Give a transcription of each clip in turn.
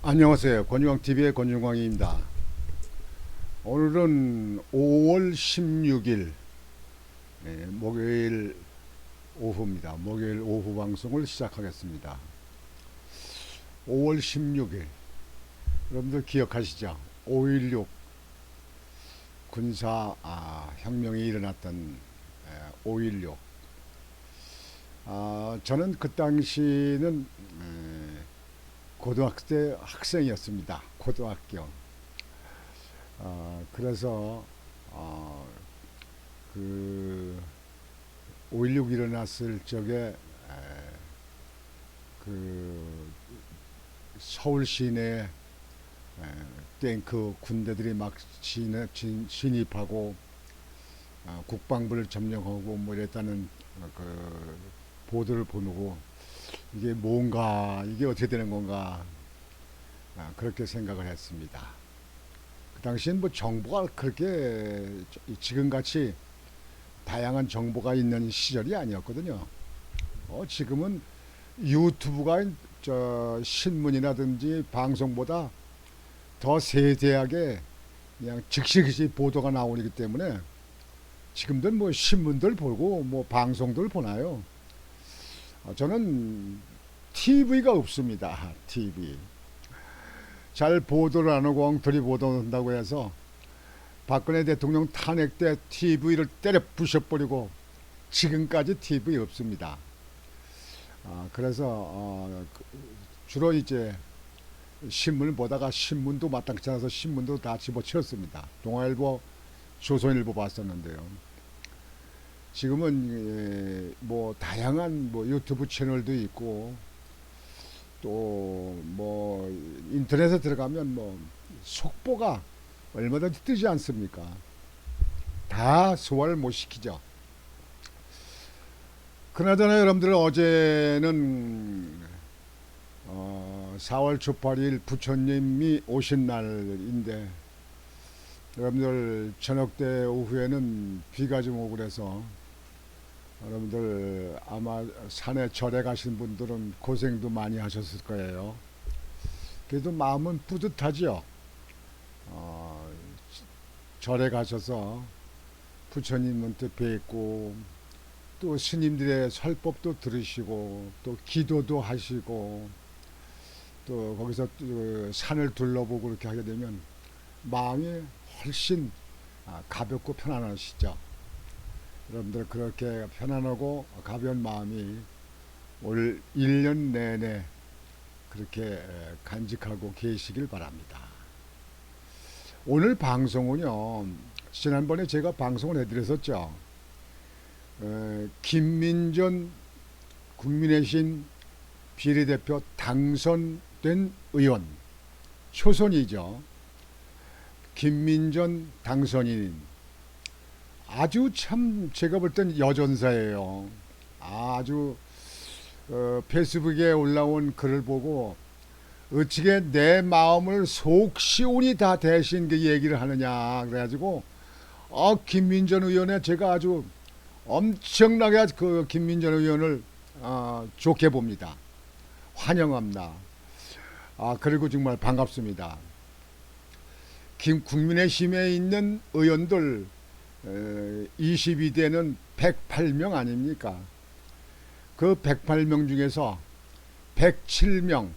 안녕하세요. 권유광TV의 권유광입니다. 오늘은 5월 16일 목요일 오후입니다. 목요일 오후 방송을 시작하겠습니다. 5월 16일 여러분들 기억하시죠? 5.16 군사 혁명이 일어났던 5.16. 저는 그 당시는 고등학교 때 학생이었습니다. 고등학교. 그래서 그 5.16 일어났을 적에 그 서울 시내에 탱크 군대들이 막 진입하고 국방부를 점령하고 뭐 이랬다는 그 보도를 보고 이게 뭔가 이게 어떻게 되는 건가 그렇게 생각을 했습니다. 그 당시엔 뭐 정보가 그렇게 지금같이 다양한 정보가 있는 시절이 아니었거든요. 지금은 유튜브가 저 신문이라든지 방송보다 더 세세하게 그냥 즉시 보도가 나오기 때문에 지금들 뭐 신문들 보고 뭐 방송들 보나요? 저는 TV가 없습니다. TV. 잘 보도를 안 하고 엉터리 보도한다고 해서 박근혜 대통령 탄핵 때 TV를 때려 부셔버리고 지금까지 TV 없습니다. 그래서 주로 이제 신문을 보다가 신문도 마땅치 않아서 신문도 다 집어치웠습니다. 동아일보, 조선일보 봤었는데요. 지금은 뭐 다양한 뭐 유튜브 채널도 있고 또 뭐 인터넷에 들어가면 뭐 속보가 얼마든지 뜨지 않습니까? 다 소화를 못 시키죠. 그나저나 여러분들 어제는 4월 초 8일 부처님이 오신 날인데 여러분들 저녁 때 오후에는 비가 좀 오고 그래서 여러분들 아마 산에 절에 가신 분들은 고생도 많이 하셨을 거예요. 그래도 마음은 뿌듯하죠. 절에 가셔서 부처님한테 뵙고 또 스님들의 설법도 들으시고 또 기도도 하시고 또 거기서 또 산을 둘러보고 그렇게 하게 되면 마음이 훨씬 가볍고 편안하시죠. 여러분들 그렇게 편안하고 가벼운 마음이 올 1년 내내 그렇게 간직하고 계시길 바랍니다. 오늘 방송은요, 지난번에 제가 방송을 해드렸었죠. 김민전 국민의힘 비례대표 당선된 의원, 초선이죠. 김민전 당선인 아주 참 제가 볼 땐 여전사예요. 아주 페이스북에 올라온 글을 보고 어찌게 내 마음을 속 시온이 다 대신 그 얘기를 하느냐 그래가지고 김민전 의원에 제가 아주 엄청나게 그 김민전 의원을 좋게 봅니다. 환영합니다. 그리고 정말 반갑습니다. 국민의힘에 있는 의원들 22대는 108명 아닙니까? 그 108명 중에서 107명,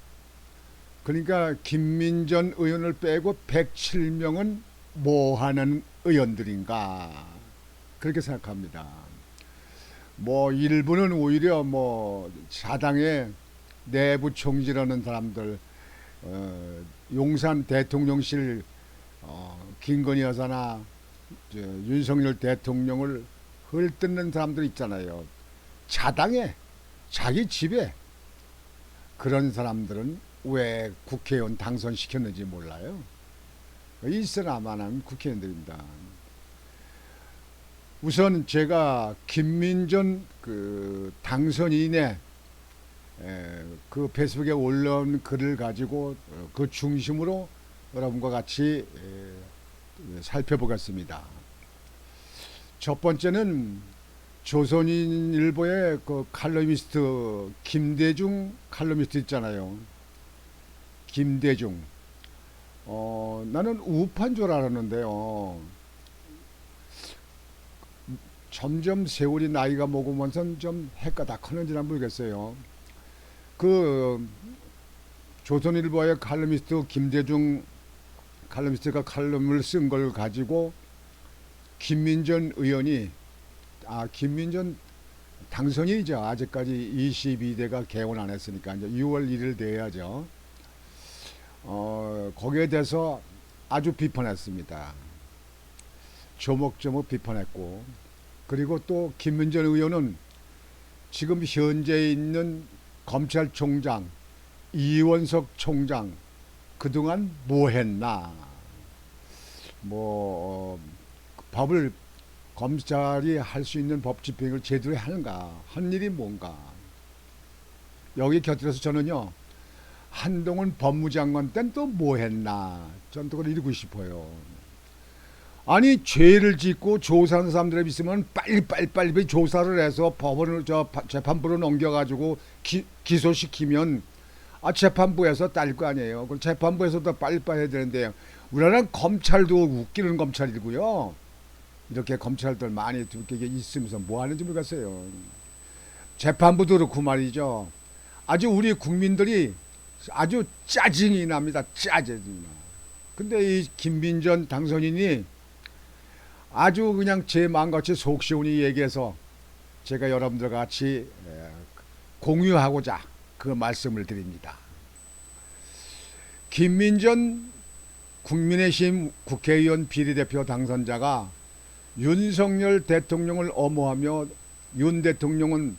그러니까 김민전 의원을 빼고 107명은 뭐 하는 의원들인가 그렇게 생각합니다. 뭐 일부는 오히려 뭐 사당의 내부 총질하는 사람들, 용산 대통령실 김건희 여사나 윤석열 대통령을 헐뜯는 사람들 있잖아요. 자당에 자기 집에 그런 사람들은 왜 국회의원 당선시켰는지 몰라요. 있으나마나는 국회의원들입니다. 우선 제가 김민전 그 당선인의 그 페이스북에 올라온 글을 가지고 그 중심으로 여러분과 같이 살펴보겠습니다. 첫 번째는 조선일보의 그 칼럼니스트 김대중 칼럼니스트 있잖아요. 김대중. 나는 우파인 줄 알았는데요. 점점 세월이 나이가 먹으면서 좀 해가 다 커는지는 모르겠어요. 그 조선일보의 칼럼니스트 김대중 칼럼니스트가 칼럼을 쓴 걸 가지고 김민전 의원이 김민전 당선인이죠. 아직까지 22대가 개원 안 했으니까 이제 6월 1일 돼야죠. 거기에 대해서 아주 비판했습니다. 조목조목 비판했고, 그리고 또 김민전 의원은 지금 현재 있는 검찰총장 이원석 총장 그동안 뭐 했나, 법을 검찰이 할 수 있는 법 집행을 제대로 하는가, 한 일이 뭔가. 여기 곁들여서 저는요, 한동훈 법무장관 때는 또 뭐 했나, 전 또 그걸 이루고 싶어요. 아니, 죄를 짓고 조사하는 사람들에 있으면 빨리 조사를 해서 법원을 재판부로 넘겨가지고 기소시키면 재판부에서 딸 거 아니에요. 그럼 재판부에서도 빨리빨리 해야 되는데, 우리나라는 검찰도 웃기는 검찰이고요. 이렇게 검찰들 많이 이렇게 있으면서 뭐 하는지 모르겠어요. 재판부도 그렇고 말이죠. 아주 우리 국민들이 아주 짜증이 납니다. 짜증이 나. 근데 이 김민전 당선인이 아주 그냥 제 마음같이 속 시원히 얘기해서 제가 여러분들과 같이 공유하고자 그 말씀을 드립니다. 김민전 국민의힘 국회의원 비례대표 당선자가 윤석열 대통령을 엄호하며 윤 대통령은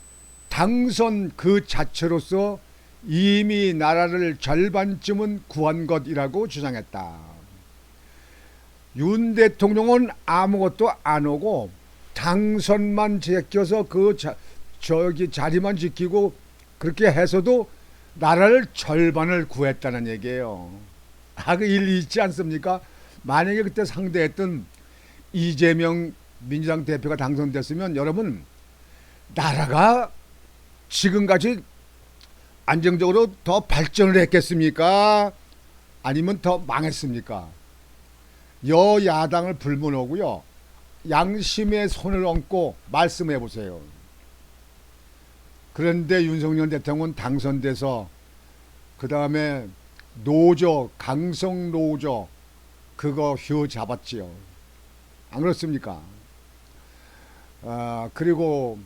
당선 그 자체로서 이미 나라를 절반쯤은 구한 것이라고 주장했다. 윤 대통령은 아무것도 안 오고 당선만 제껴서 그 자리만 지키고 그렇게 해서도 나라를 절반을 구했다는 얘기예요. 그 일리 있지 않습니까? 만약에 그때 상대했던 이재명 민주당 대표가 당선됐으면 여러분, 나라가 지금까지 안정적으로 더 발전을 했겠습니까? 아니면 더 망했습니까? 여야당을 불문하고요, 양심의 손을 얹고 말씀해 보세요. 그런데 윤석열 대통령은 당선돼서 그 다음에 노조, 강성 노조 그거 휘어 잡았지요. 안 그렇습니까? 그리고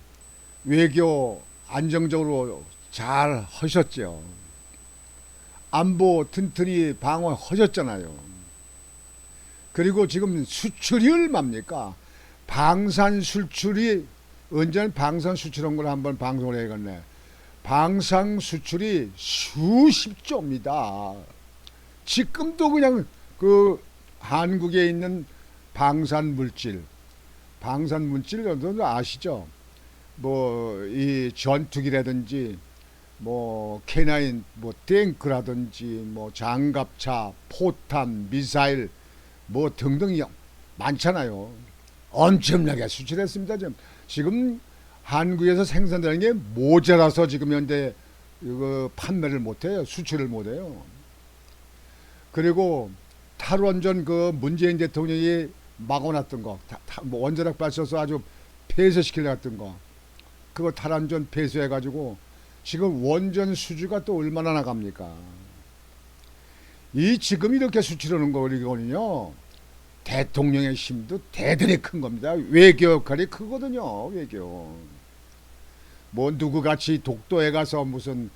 외교 안정적으로 잘 하셨죠. 안보 튼튼히 방어하셨잖아요. 그리고 지금 수출이 얼마입니까? 방산 수출이, 언제는 방산 수출한 걸 한번 방송을 해야겠네. 방산 수출이 수십조입니다. 지금도 그냥 그 한국에 있는 방산 물질 여러분들 아시죠? 이 전투기라든지 K9 탱크라든지 장갑차, 포탄, 미사일 등등 많잖아요. 엄청나게 수출했습니다. 지금 한국에서 생산되는 게 모자라서 지금 현재 이거 판매를 못해요. 수출을 못해요. 그리고 탈원전 그 문재인 대통령이 막아놨던 거, 원자력 발전소 아주 폐쇄시키려 했던 거, 그거 탈원전 폐쇄해가지고 지금 원전 수주가 또 얼마나 나갑니까? 지금 이렇게 수출하는 거거든요. 대통령의 힘도 대단히 큰 겁니다. 외교 역할이 크거든요. 외교. 누구같이 독도에 가서 무슨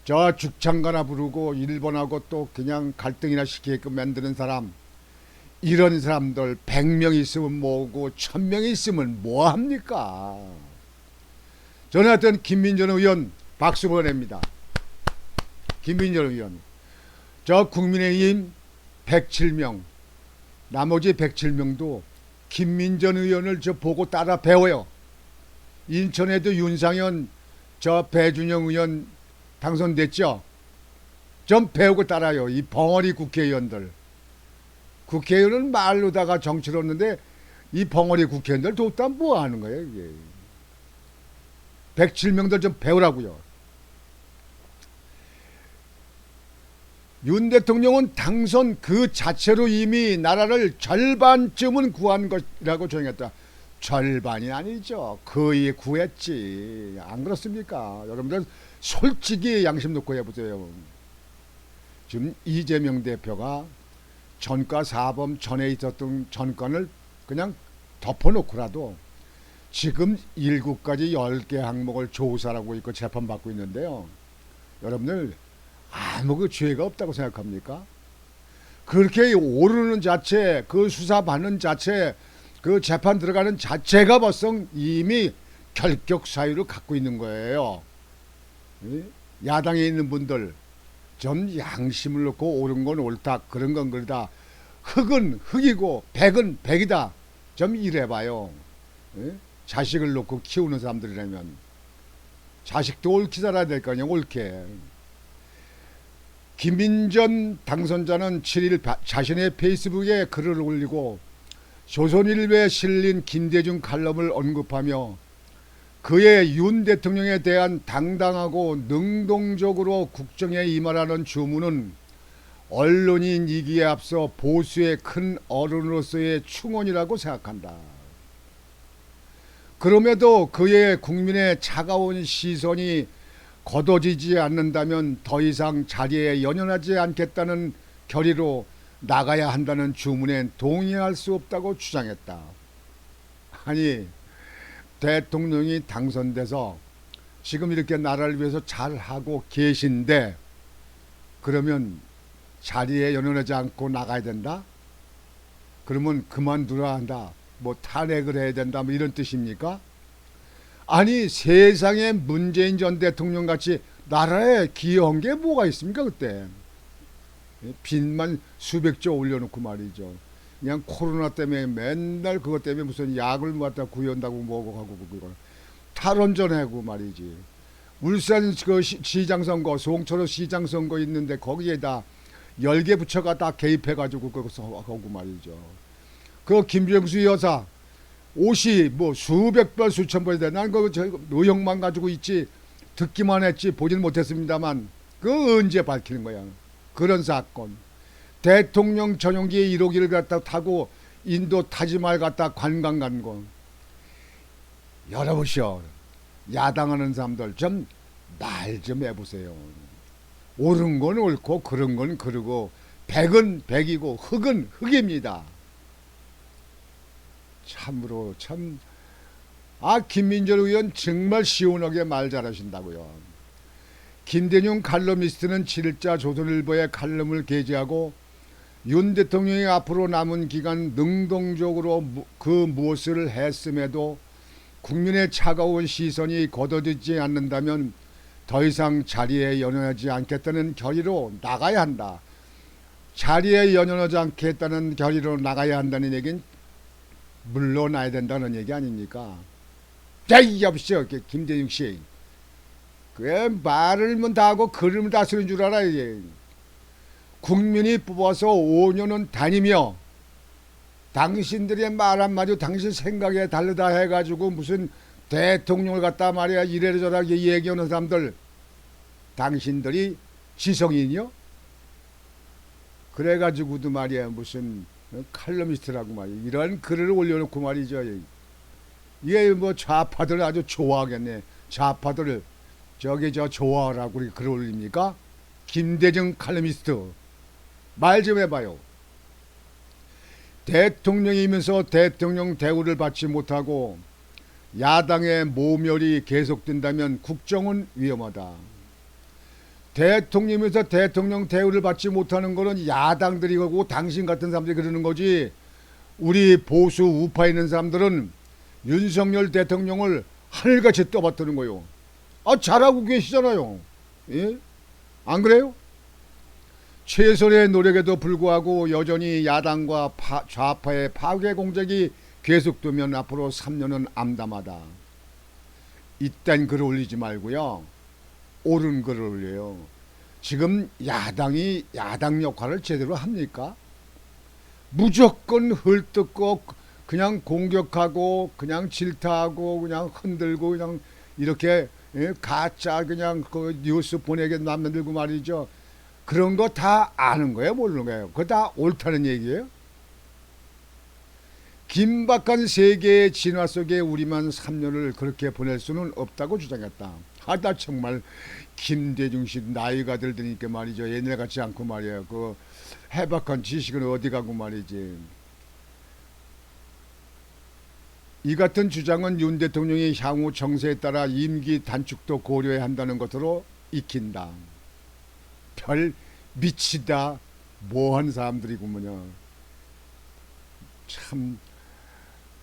저 죽창가나 부르고 일본하고 또 그냥 갈등이나 시키게끔 만드는 사람, 이런 사람들 100명 있으면 뭐고 1000명 있으면 뭐합니까? 저는 하여튼 김민전 의원 박수 보냅니다. 김민전 의원, 저 국민의힘 107명, 나머지 107명도 김민전 의원을 보고 따라 배워요. 인천에도 윤상현, 배준영 의원 당선됐죠? 좀 배우고 따라요. 이 벙어리 국회의원들. 국회의원은 말로다가 정치를 했는데 이 벙어리 국회의원들 돕다 뭐 하는 거예요, 이게. 107명들 좀 배우라고요. 윤 대통령은 당선 그 자체로 이미 나라를 절반쯤은 구한 것이라고 정했다. 절반이 아니죠. 거의 구했지. 안 그렇습니까? 여러분들 솔직히 양심 놓고 해보세요. 지금 이재명 대표가 전과 사범 전에 있었던 전권을 그냥 덮어놓고라도 지금 7가지 10개 항목을 조사하고 있고 재판받고 있는데요. 여러분들 아무 그 죄가 없다고 생각합니까? 그렇게 오르는 자체, 그 수사받는 자체, 그 재판 들어가는 자체가 벌써 이미 결격 사유를 갖고 있는 거예요. 야당에 있는 분들 좀 양심을 놓고 옳은 건 옳다, 그런 건 그러다, 흑은 흑이고 백은 백이다, 좀 이래봐요. 자식을 놓고 키우는 사람들이라면 자식도 옳게 살아야 될 거 아니야. 옳게. 김인전 당선자는 7일 자신의 페이스북에 글을 올리고 조선일보에 실린 김대중 칼럼을 언급하며 그의 윤 대통령에 대한 당당하고 능동적으로 국정에 임하라는 주문은 언론인 이기에 앞서 보수의 큰 어른으로서의 충언이라고 생각한다. 그럼에도 그의 국민의 차가운 시선이 거둬지지 않는다면 더 이상 자리에 연연하지 않겠다는 결의로 나가야 한다는 주문에 동의할 수 없다고 주장했다. 아니, 대통령이 당선돼서 지금 이렇게 나라를 위해서 잘하고 계신데 그러면 자리에 연연하지 않고 나가야 된다? 그러면 그만두라 한다. 뭐 탄핵을 해야 된다. 뭐 이런 뜻입니까? 아니, 세상에 문재인 전 대통령 같이 나라에 기여한 게 뭐가 있습니까 그때? 빚만 수백조 올려놓고 말이죠. 그냥 코로나 때문에 맨날 그것 때문에 무슨 약을 갖다 구현다고 뭐고 하고 그거 탈원전하고 말이지. 울산 그 시장 선거, 송철호 시장 선거 있는데 거기에다 10개 부처가 다 개입해가지고 그거 하고 말이죠. 그 김병수 여사 옷이 뭐 수백 벌 수천 벌이 돼. 난 그거 의혹만 가지고 있지 듣기만 했지 보지는 못했습니다만 그 언제 밝히는 거야. 그런 사건. 대통령 전용기에 1호기를 갖다 타고 인도 타지말 갖다 관광 간 거. 여러분이요. 야당하는 사람들 좀 말 좀 해보세요. 옳은 건 옳고 그런 건 그러고 백은 백이고 흑은 흑입니다. 참으로 참 김민철 의원 정말 시원하게 말 잘하신다고요. 김대중 칼럼니스트는 7일자 조선일보에 칼럼을 게재하고 윤 대통령이 앞으로 남은 기간 능동적으로 그 무엇을 했음에도 국민의 차가운 시선이 거둬지지 않는다면 더 이상 자리에 연연하지 않겠다는 결의로 나가야 한다. 자리에 연연하지 않겠다는 결의로 나가야 한다는 얘기는 물러나야 된다는 얘기 아닙니까? 자, 여보시오, 김대중 씨. 그 말을 다 하고 글을 다 쓰는 줄 알아. 이게. 국민이 뽑아서 5년은 다니며 당신들의 말 한마디 당신 생각에 다르다 해가지고 무슨 대통령을 갖다 말이야 이래저래 얘기하는 사람들 당신들이 지성인이요? 그래가지고도 말이야 무슨 칼럼니스트라고 말이야 이런 글을 올려놓고 말이죠. 이게 뭐 좌파들 아주 좋아하겠네. 좌파들 저기 좋아하라고 글 올립니까? 김대중 칼럼니스트 말 좀 해봐요. 대통령이면서 대통령 대우를 받지 못하고 야당의 모멸이 계속된다면 국정은 위험하다. 대통령이면서 대통령 대우를 받지 못하는 거는 야당들이 하고 당신 같은 사람들이 그러는 거지. 우리 보수 우파에 있는 사람들은 윤석열 대통령을 하늘같이 떠받드는 거요. 잘하고 계시잖아요. 예? 안 그래요? 최선의 노력에도 불구하고 여전히 야당과 좌파의 파괴 공작이 계속되면 앞으로 3년은 암담하다. 이딴 글을 올리지 말고요. 옳은 글을 올려요. 지금 야당이 야당 역할을 제대로 합니까? 무조건 헐뜯고 그냥 공격하고 그냥 질타하고 그냥 흔들고 그냥 이렇게 가짜 그냥 그 뉴스 보내게 만들고 말이죠. 그런 거 다 아는 거예요, 모르는 거예요? 그거 다 옳다는 얘기예요? 긴박한 세계의 진화 속에 우리만 3년을 그렇게 보낼 수는 없다고 주장했다. 나 정말 김대중 씨 나이가 들으니까 말이죠. 옛날 같지 않고 말이에요. 그 해박한 지식은 어디 가고 말이지. 이 같은 주장은 윤 대통령이 향후 정세에 따라 임기 단축도 고려해야 한다는 것으로 익힌다. 별 미치다 뭐한 사람들이구먼요. 참,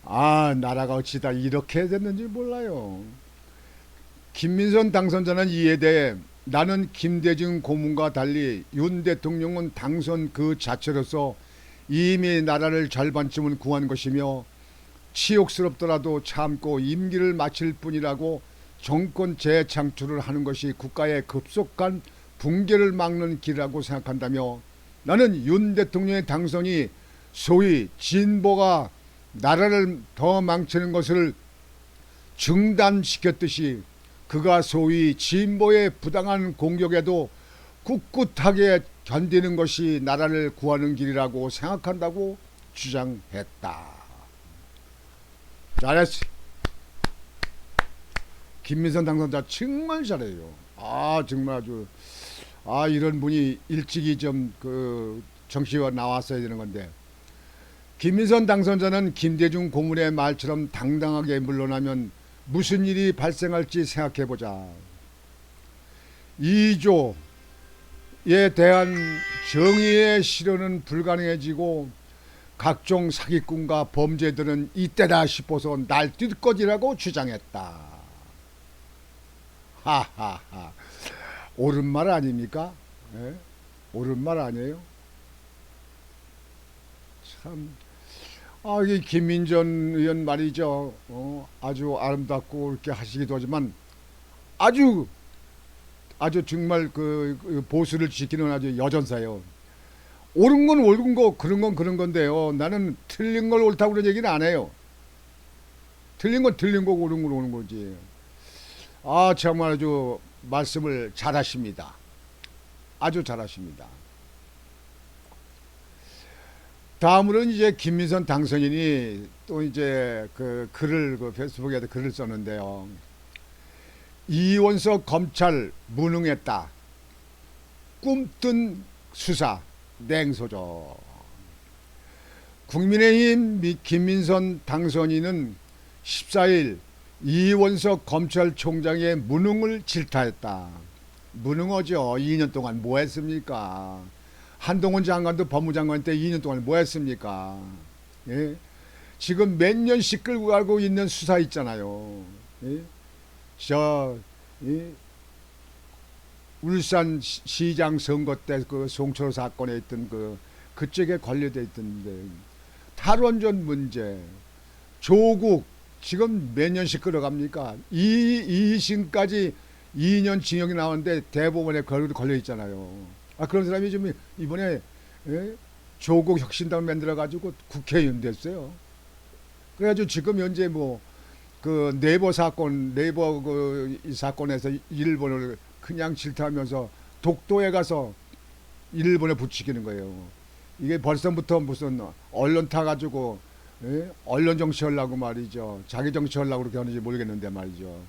나라가 어찌다 이렇게 됐는지 몰라요. 김민선 당선자는 이에 대해 나는 김대중 고문과 달리 윤 대통령은 당선 그 자체로서 이미 나라를 절반쯤은 구한 것이며 치욕스럽더라도 참고 임기를 마칠 뿐이라고 정권 재창출을 하는 것이 국가의 급속한 붕괴를 막는 길이라고 생각한다며 나는 윤 대통령의 당선이 소위 진보가 나라를 더 망치는 것을 중단시켰듯이 그가 소위 진보의 부당한 공격에도 꿋꿋하게 견디는 것이 나라를 구하는 길이라고 생각한다고 주장했다. 잘했어. 김민선 당선자 정말 잘해요. 정말 아주 이런 분이 일찍이 좀 그 정치에 나왔어야 되는 건데 김민선 당선자는 김대중 고문의 말처럼 당당하게 물러나면 무슨 일이 발생할지 생각해보자. 2조에 대한 정의의 실현은 불가능해지고 각종 사기꾼과 범죄들은 이때다 싶어서 날뛸 것이라고 주장했다. 하하하. 옳은 말 아닙니까? 예? 옳은 말 아니에요? 참. 이 김민전 의원 말이죠. 아주 아름답고 이렇게 하시기도 하지만 아주 정말 그 보수를 지키는 아주 여전사예요. 옳은 건 옳은 거, 그런 건 그런 건데요. 나는 틀린 걸 옳다고 그런 얘기는 안 해요. 틀린 건 틀린 거고 옳은 건 옳은 거지. 정말 아주 말씀을 잘하십니다. 아주 잘하십니다. 다음으로는 이제 김민선 당선인이 또 이제 그 글을 페이스북에도 글을 썼는데요. 이원석 검찰 무능했다. 꿈뜬 수사 냉소죠. 국민의힘 김민선 당선인은 14일 이원석 검찰총장의 무능을 질타했다. 무능하죠. 2년 동안 뭐 했습니까? 한동훈 장관도 법무장관 때 2년 동안 뭐 했습니까? 예? 지금 몇 년씩 끌고 가고 있는 수사 있잖아요. 예? 울산 시장 선거 때 그 송철 사건에 있던 그쪽에 관련돼 있던데 탈원전 문제, 조국 지금 몇 년씩 끌어갑니까? 이심까지 2년 징역이 나오는데 대법원에 걸려 있잖아요. 그런 사람이 좀 이번에 조국 혁신당 만들어가지고 국회의원 됐어요. 그래가지고 지금 현재 그 네이버 이 사건에서 일본을 그냥 질타하면서 독도에 가서 일본에 부추기는 거예요. 이게 벌써부터 무슨 언론 타가지고 언론 정치하려고 말이죠. 자기 정치하려고 그렇게 하는지 모르겠는데 말이죠.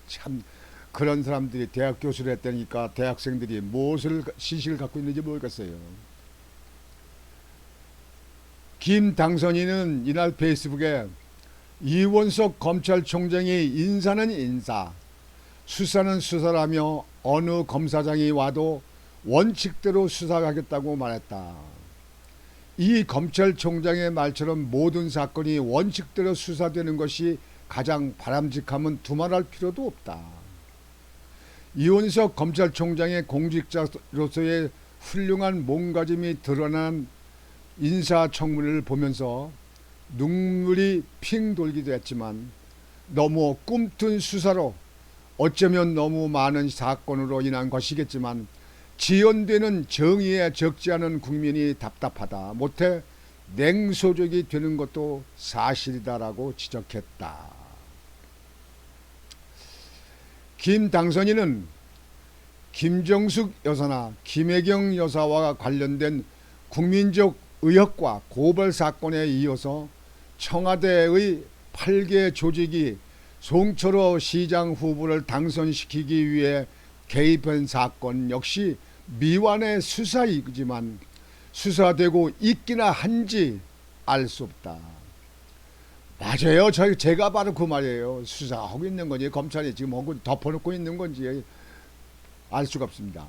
참 그런 사람들이 대학 교수를 했다니까 대학생들이 무엇을 시식을 갖고 있는지 모르겠어요. 김 당선인은 이날 페이스북에 이원석 검찰총장의 인사는 인사, 수사는 수사라며 어느 검사장이 와도 원칙대로 수사하겠다고 말했다. 이 검찰총장의 말처럼 모든 사건이 원칙대로 수사되는 것이 가장 바람직하면 두말할 필요도 없다. 이원석 검찰총장의 공직자로서의 훌륭한 몸가짐이 드러난 인사청문회를 보면서 눈물이 핑 돌기도 했지만 너무 꿈튼 수사로 어쩌면 너무 많은 사건으로 인한 것이겠지만 지연되는 정의에 적지 않은 국민이 답답하다 못해 냉소적이 되는 것도 사실이다라고 지적했다. 김 당선인은 김정숙 여사나 김혜경 여사와 관련된 국민적 의혹과 고발 사건에 이어서 청와대의 8개 조직이 송철호 시장 후보를 당선시키기 위해 개입한 사건 역시 미완의 수사이지만 수사되고 있기나 한지 알 수 없다. 맞아요. 제가 바로 그 말이에요. 수사하고 있는 건지 검찰이 지금 하고 덮어놓고 있는 건지 알 수가 없습니다.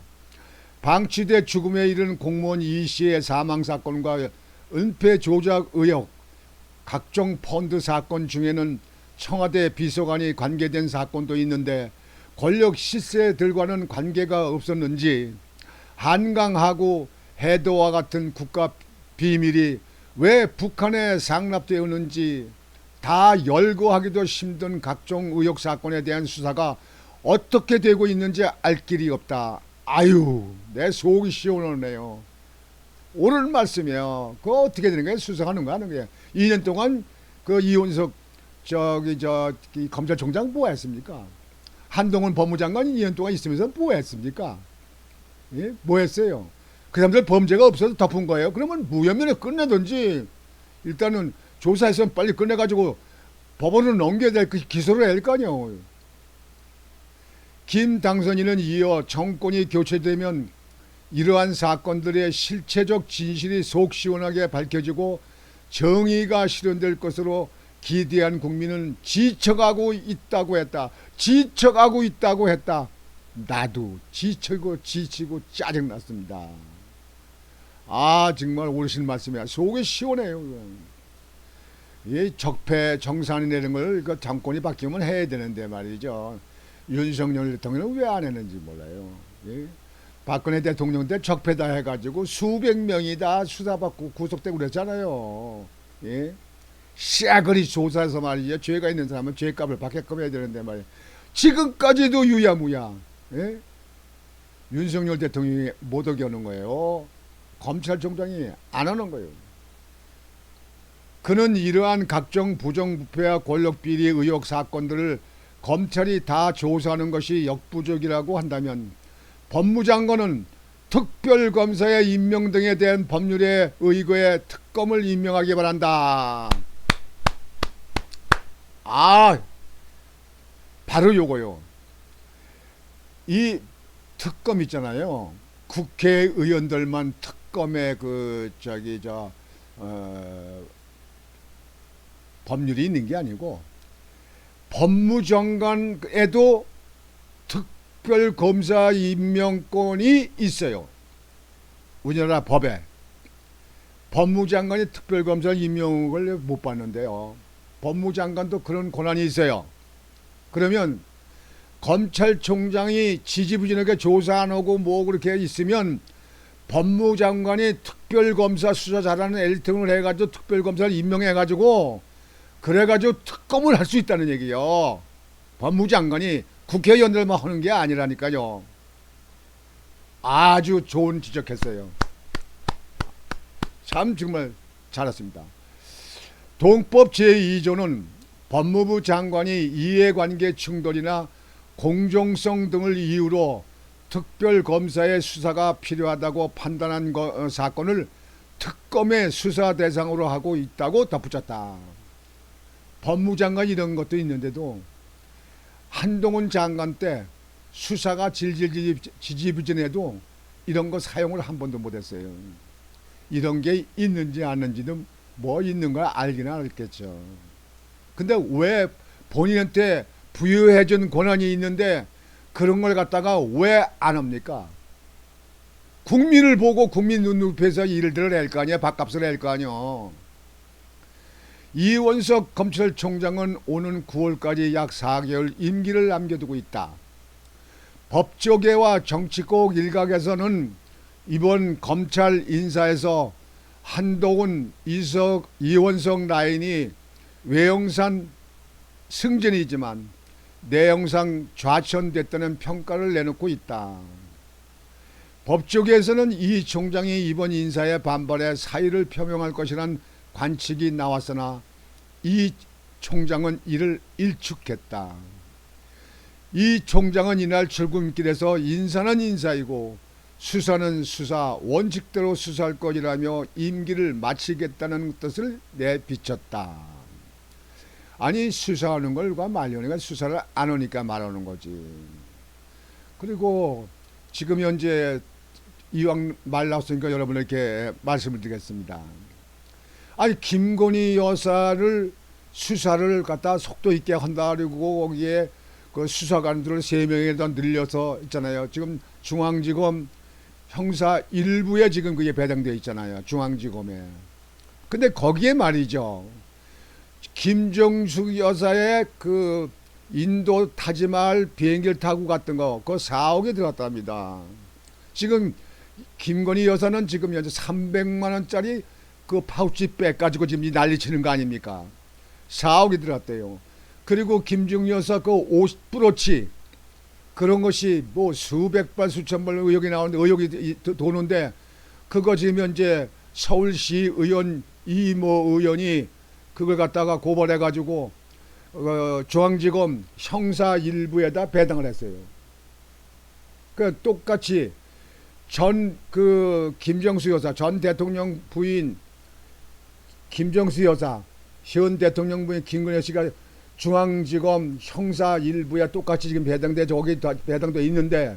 방치돼 죽음에 이른 공무원 이 씨의 사망 사건과 은폐 조작 의혹, 각종 펀드 사건 중에는 청와대 비서관이 관계된 사건도 있는데 권력 실세들과는 관계가 없었는지 한강하고 해도와 같은 국가 비밀이 왜 북한에 상납되었는지 다 열거하기도 힘든 각종 의혹 사건에 대한 수사가 어떻게 되고 있는지 알 길이 없다. 아유, 내 속이 시원하네요. 옳은 말씀이에요. 그거 어떻게 되는 거예요? 수사하는 거 하는 거예요. 2년 동안 그 이원석 검찰총장 뭐 했습니까? 한동훈 법무장관이 2년 동안 있으면서 뭐 했습니까? 예? 뭐 했어요? 그 사람들 범죄가 없어서 덮은 거예요. 그러면 무혐의로 끝내든지 일단은 조사해서 빨리 끝내가지고 법원으로 넘겨야 될 기소를 해야 할 거 아니에요. 김 당선인은 이어 정권이 교체되면 이러한 사건들의 실체적 진실이 속 시원하게 밝혀지고 정의가 실현될 것으로 기대한 국민은 지쳐가고 있다고 했다. 지쳐가고 있다고 했다. 나도 지치고 짜증났습니다. 아, 정말 옳으신 말씀이야. 속이 시원해요. 이 적폐 정산이라는 걸 정권이 바뀌면 해야 되는데 말이죠. 윤석열 대통령은 왜 안 했는지 몰라요. 예? 박근혜 대통령 때 적폐다 해가지고 수백 명이 다 수사받고 구속되고 그랬잖아요. 예? 싸그리 조사해서 말이죠. 죄가 있는 사람은 죄값을 받게끔 해야 되는데 말이에요. 지금까지도 유야무야. 예? 윤석열 대통령이 못 어겨는 거예요. 검찰총장이 안 하는 거예요. 그는 이러한 각종 부정부패와 권력비리 의혹 사건들을 검찰이 다 조사하는 것이 역부족이라고 한다면 법무장관은 특별검사의 임명 등에 대한 법률에 의거해 특검을 임명하기 바란다. 아, 바로 요거요. 이 특검 있잖아요. 국회의원들만 특검에 법률이 있는 게 아니고 법무장관에도 특별검사 임명권이 있어요. 우리나라 법에. 법무장관이 특별검사 임명을 못 받는데요. 법무장관도 그런 권한이 있어요. 그러면 검찰총장이 지지부진하게 조사 안 하고 뭐 그렇게 있으면 법무장관이 특별검사 수사 잘하는 엘등을 해가지고 특별검사를 임명해가지고 그래가지고 특검을 할 수 있다는 얘기요. 법무장관이 국회의원들만 하는 게 아니라니까요. 아주 좋은 지적했어요. 참 정말 잘했습니다. 동법 제2조는 법무부 장관이 이해관계 충돌이나 공정성 등을 이유로 특별검사의 수사가 필요하다고 판단한 사건을 특검의 수사 대상으로 하고 있다고 덧붙였다. 법무장관 이런 것도 있는데도 한동훈 장관 때 수사가 지지부진해도 이런 거 사용을 한 번도 못했어요. 이런 게 있는지 아는지도 뭐 있는 걸 알기는 알겠죠. 근데 왜 본인한테 부여해준 권한이 있는데 그런 걸 갖다가 왜 안 합니까? 국민을 보고 국민 눈높이에서 일들을 할 거 아니야. 밥값을 할 거 아니야. 이원석 검찰총장은 오는 9월까지 약 4개월 임기를 남겨두고 있다. 법조계와 정치권 일각에서는 이번 검찰 인사에서 한동훈, 이원석 라인이 외형상 승진이지만 내용상 좌천됐다는 평가를 내놓고 있다. 법조계에서는 이 총장이 이번 인사에 반발해 사의를 표명할 것이란 관측이 나왔으나 이 총장은 이를 일축했다. 이 총장은 이날 출근길에서 인사는 인사이고 수사는 수사, 원칙대로 수사할 것이라며 임기를 마치겠다는 뜻을 내비쳤다. 아니 수사하는 걸과 말려니까 수사를 안 하니까 말하는 거지. 그리고 지금 현재 이왕 말 나왔으니까 여러분에게 말씀을 드리겠습니다. 아니 김건희 여사를 수사를 갖다 속도 있게 한다 그리고 거기에 그 수사관들을 3명에다 늘려서 있잖아요. 지금 중앙지검 형사 1부에 지금 그게 배당되어 있잖아요. 중앙지검에. 근데 거기에 말이죠. 김정숙 여사의 그 인도 타지말 비행기를 타고 갔던 거, 그 4억이 들었답니다. 지금 김건희 여사는 지금 현재 300만 원짜리 그 파우치백 가지고 지금 난리치는 거 아닙니까? 4억이 들었대요. 그리고 김정숙 여사 그 옷 브로치 그런 것이 뭐 수백 발 수천 발 의혹이 나오는데 의혹이 도는데 그거 지금 현재 서울시 의원 이모 의원이 그걸 갖다가 고발해 가지고 중앙지검 형사 1부에다 배당을 했어요. 그 똑같이 전 그 김정수 여사 전 대통령 부인 김정수 여사 현 대통령 부인 김건희 씨가 중앙지검 형사 1부에 똑같이 지금 배당돼 저기 배당돼 있는데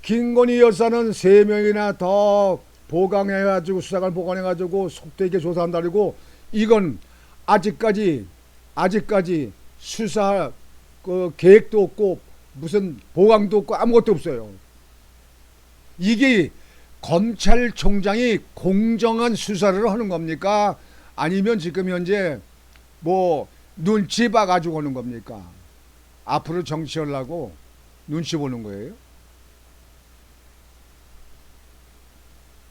김건희 여사는 3명이나 더 보강해가지고 수사관 보강해가지고 속도 있게 조사한다고 이건 아직까지 수사 그 계획도 없고 무슨 보강도 없고 아무것도 없어요. 이게 검찰총장이 공정한 수사를 하는 겁니까? 아니면 지금 현재 뭐 눈치 봐가지고 오는 겁니까? 앞으로 정치하려고 눈치 보는 거예요?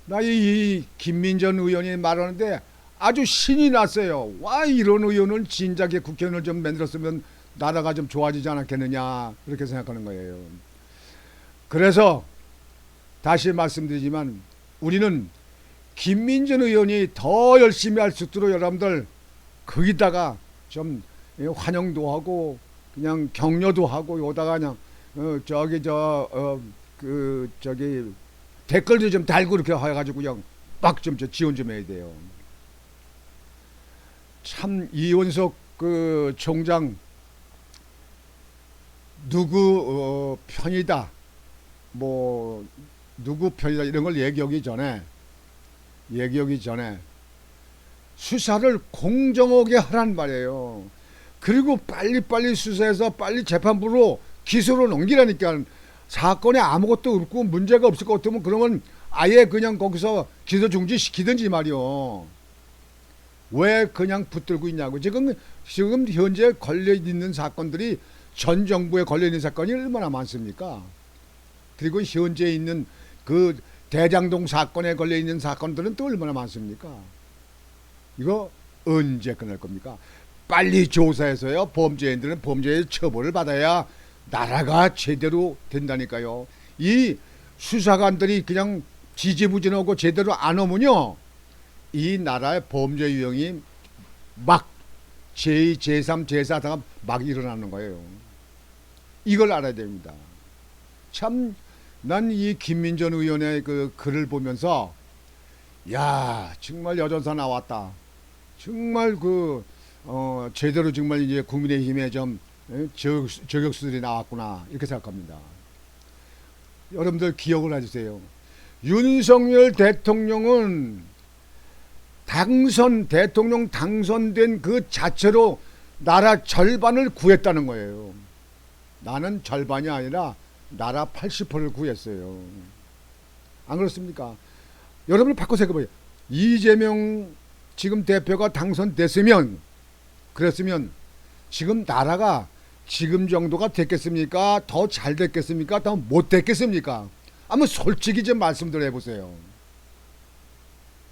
나 이 김민전 의원이 말하는데 아주 신이 났어요. 와 이런 의원은 진작에 국회의원을 좀 만들었으면 나라가 좀 좋아지지 않았겠느냐 그렇게 생각하는 거예요. 그래서 다시 말씀드리지만 우리는 김민전 의원이 더 열심히 할 수 있도록 여러분들 거기다가 좀 환영도 하고 그냥 격려도 하고 여기다가 그냥 저기 댓글도 좀 달고 이렇게 해가지고 그냥 막 좀 지원 좀 해야 돼요. 참 이원석 그 총장 누구 편이다 뭐 누구 편이다 이런 걸 얘기하기 전에 수사를 공정하게 하란 말이에요. 그리고 빨리빨리 수사해서 빨리 재판부로 기소로 넘기라니까. 사건에 아무것도 없고 문제가 없을 것 같으면 그러면 아예 그냥 거기서 기소 중지 시키든지 말이요. 왜 그냥 붙들고 있냐고. 지금 현재 걸려있는 사건들이 전 정부에 걸려있는 사건이 얼마나 많습니까? 그리고 현재 있는 그 대장동 사건에 걸려있는 사건들은 또 얼마나 많습니까? 이거 언제 끝날 겁니까? 빨리 조사해서요. 범죄인들은 범죄의 처벌을 받아야 나라가 제대로 된다니까요. 이 수사관들이 그냥 지지부진하고 제대로 안 오면요. 이 나라의 범죄 유형이 막 제2, 제3, 제4가 막 일어나는 거예요. 이걸 알아야 됩니다. 참 난 이 김민전 의원의 그 글을 보면서 야 정말 여전사 나왔다. 정말 제대로 정말 이제 국민의힘에 좀 저격수들이 나왔구나 이렇게 생각합니다. 여러분들 기억을 해주세요. 윤석열 대통령은 대통령 당선된 그 자체로 나라 절반을 구했다는 거예요. 나는 절반이 아니라 나라 80%를 구했어요. 안 그렇습니까? 여러분을 바꿔 생각해봐요. 이재명 지금 대표가 당선됐으면 그랬으면 지금 나라가 지금 정도가 됐겠습니까? 더 잘 됐겠습니까? 더 못 됐겠습니까? 한번 솔직히 좀 말씀들 해보세요.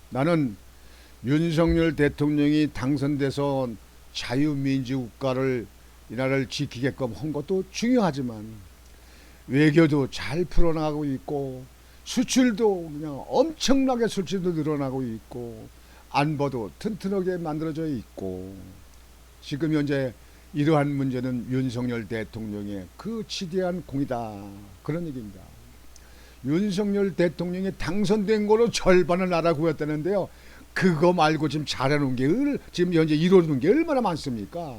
나는 윤석열 대통령이 당선돼서 자유민주국가를 이 나라를 지키게끔 한 것도 중요하지만 외교도 잘 풀어나가고 있고 수출도 그냥 엄청나게 수출도 늘어나고 있고 안보도 튼튼하게 만들어져 있고 지금 현재 이러한 문제는 윤석열 대통령의 그 지대한 공이다. 그런 얘기입니다. 윤석열 대통령이 당선된 거로 절반을 알아보였다는데요. 그거 말고 지금 잘해놓은 게 지금 현재 이루어지는 게 얼마나 많습니까?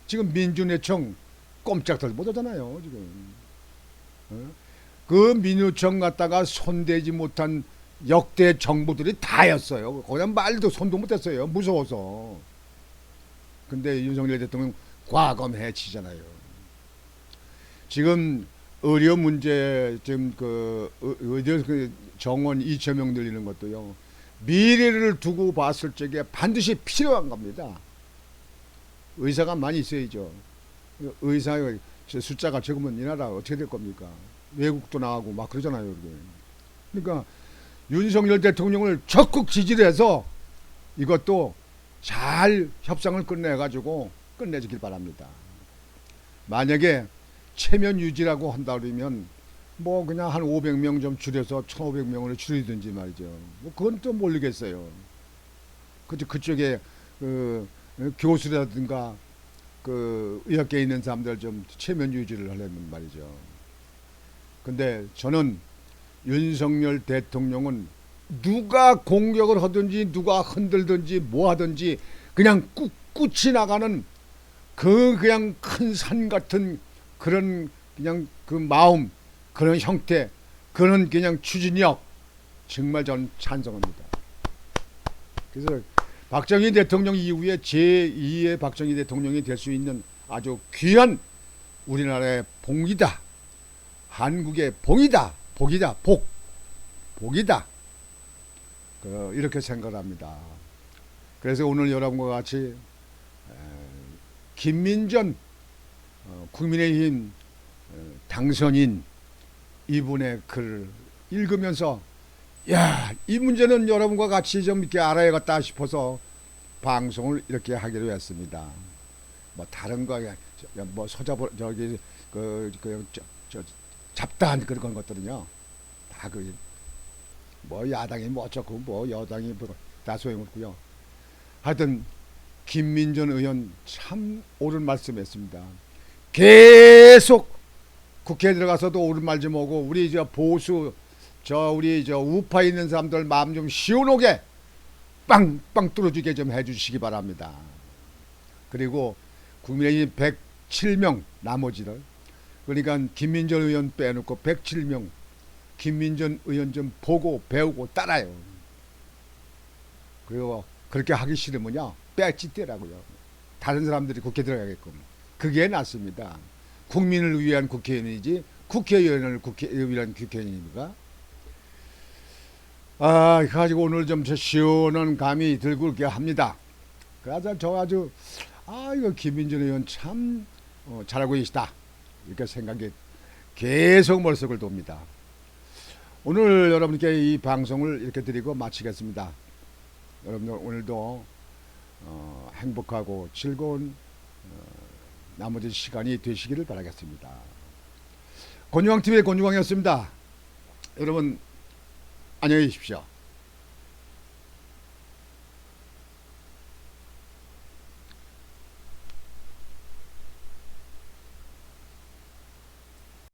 지금 민주내청 꼼짝도 못하잖아요. 지금 그 민주청 갖다가 손대지 못한 역대 정부들이 다였어요. 그냥 말도 손도 못했어요. 무서워서. 근데 윤석열 대통령 과감해치잖아요. 지금 의료 문제 지금 그 의료 정원 2천 명 늘리는 것도요. 미래를 두고 봤을 적에 반드시 필요한 겁니다. 의사가 많이 있어야죠. 의사 숫자가 적으면 이 나라 어떻게 될 겁니까? 외국도 나가고 막 그러잖아요. 그러니까 윤석열 대통령을 적극 지지를 해서 이것도 잘 협상을 끝내가지고 끝내주길 바랍니다. 만약에 체면 유지라고 한다 그러면 뭐 그냥 한 500명 좀 줄여서 1,500명으로 줄이든지 말이죠. 뭐 그건 또 모르겠어요. 그쪽에 그 교수라든가 그 의학계에 있는 사람들 좀 체면 유지를 하려면 말이죠. 근데 저는 윤석열 대통령은 누가 공격을 하든지 누가 흔들든지 뭐 하든지 그냥 꿋꿋이 나가는 그냥 큰 산 같은 그런 그냥 그 마음, 그런 형태, 그런 그냥 추진력 정말 저는 찬성합니다. 그래서 박정희 대통령 이후에 제2의 박정희 대통령이 될 수 있는 아주 귀한 우리나라의 봉이다. 한국의 봉이다. 복이다. 복이다. 이렇게 생각을 합니다. 그래서 오늘 여러분과 같이 김민전 국민의힘 당선인 이분의 글을 읽으면서 야, 이 문제는 여러분과 같이 좀 이렇게 알아야겠다 싶어서 방송을 이렇게 하기로 했습니다. 뭐 다른 거 뭐 저기 잡다한 그런 것들은요 다 뭐 야당이 뭐 어쩌고 뭐 여당이 뭐 다 소용없고요. 하여튼 김민전 의원 참 옳은 말씀했습니다. 계속 국회에 들어가서도 옳은 말 좀 하고 우리 저 보수 우리 우파 있는 사람들 마음 좀 시원하게 빵빵 뚫어주게 좀 해주시기 바랍니다. 그리고 국민의힘 107명 나머지들 그러니까 김민전 의원 빼놓고 107명 김민전 의원 좀 보고 배우고 따라요. 그리고 그렇게 하기 싫으면요 빼짓대라고요. 다른 사람들이 국회 들어가게끔. 그게 낫습니다. 국민을 위한 국회의원이지 국회의원을 위한 국회의원입니까? 가지고 오늘 좀 시원한 감이 들고 이렇게 합니다. 그래서 저 아주 이거 김민전 의원 참 잘하고 계시다 이렇게 생각이 계속 머릿속을 돕니다. 오늘 여러분께 이 방송을 이렇게 드리고 마치겠습니다. 여러분들 오늘도 행복하고 즐거운 나머지 시간이 되시기를 바라겠습니다. 권유광TV의 권유광이었습니다. 여러분 안녕히 계십시오.